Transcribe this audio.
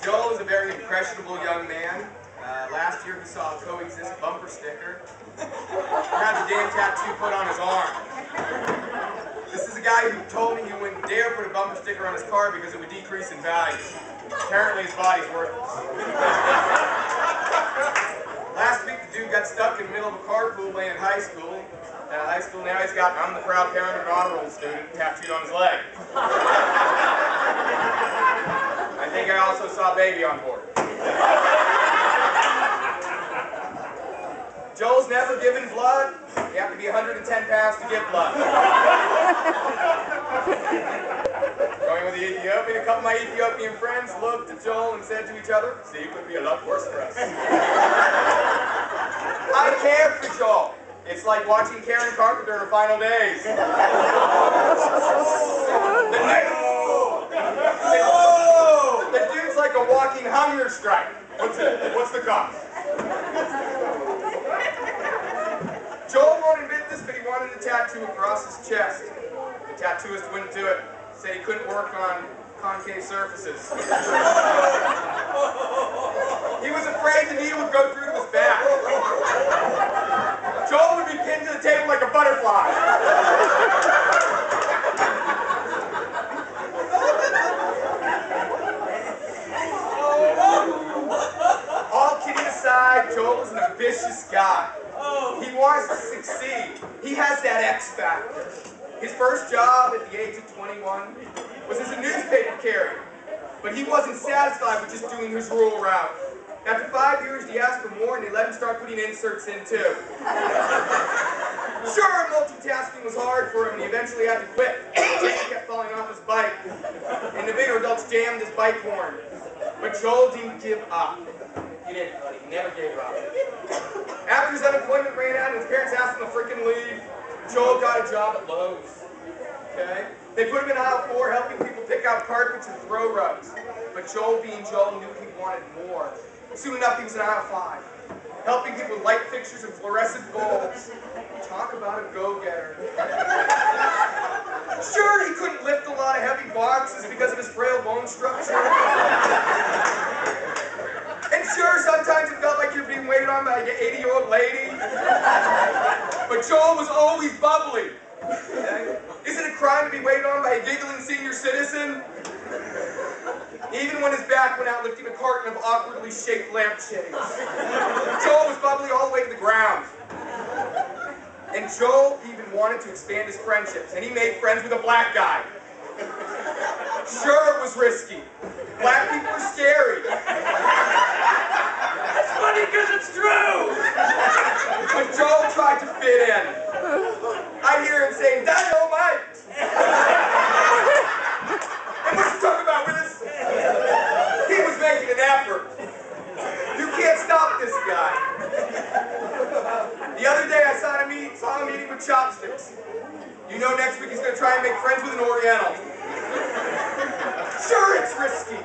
Joel is a very impressionable young man. Last year he saw a Coexist bumper sticker. He had the damn tattoo put on his arm. This is a guy who told me he wouldn't dare put a bumper sticker on his car because it would decrease in value. Apparently his body's worthless. Last week the dude got stuck in the middle of a carpool lane in high school. Now he's got "I'm the proud parent of an honor roll student" tattooed on his leg. I think I also saw baby on board. Joel's never given blood. You have to be 110 pounds to give blood. Going with the Ethiopian, a couple of my Ethiopian friends looked at Joel and said to each other, "See, it could be a lot worse for us." I care for Joel. It's like watching Karen Carpenter in her final days. The dude's like a walking hunger strike. What's the cost? Joel won't admit this, but he wanted a tattoo across his chest. The tattooist wouldn't do it. Said he couldn't work on concave surfaces. He was afraid the needle would go through to his back. Joel would be pinned to the table like a butterfly. All kidding aside, Joel is an ambitious guy. He wants to succeed. He has that X factor. His first job at the age of 21 was as a newspaper carrier, but he wasn't satisfied with just doing his rural route. After 5 years, he asked for more, and they let him start putting inserts in too. Sure, multitasking was hard for him, and he eventually had to quit. He kept falling off his bike, and the bigger adults jammed his bike horn. But Joel didn't give up. He didn't, buddy. He never gave up. After his unemployment ran out and his parents asked him to freaking leave, Joel got a job at Lowe's. Okay? They put him in aisle 4, helping people pick out carpets and throw rugs. But Joel, being Joel, knew he wanted more. Soon enough, he was in aisle 5, helping people with light fixtures and fluorescent bulbs. Talk about a go-getter. Sure, he couldn't lift a lot of heavy boxes because of his frail bone structure. And sure, sometimes it felt like you were being waited on by an 80-year-old lady. But Joel was always bubbly. Okay? Is it a crime to be waited on by a giggling senior citizen? Even when his back went out lifting a carton of awkwardly shaped lampshades. Joel was bubbly all the way to the ground. And Joel even wanted to expand his friendships, and he made friends with a black guy. Sure, it was risky. Black people are scary. It's funny because it's true! But Joel tried to fit in. I hear him saying, "Dynamite!" And what you talking about, Willis? He was making an effort. You can't stop this guy. The other day I saw him eating with chopsticks. You know next week he's going to try and make friends with an Oriental. Sure, it's risky.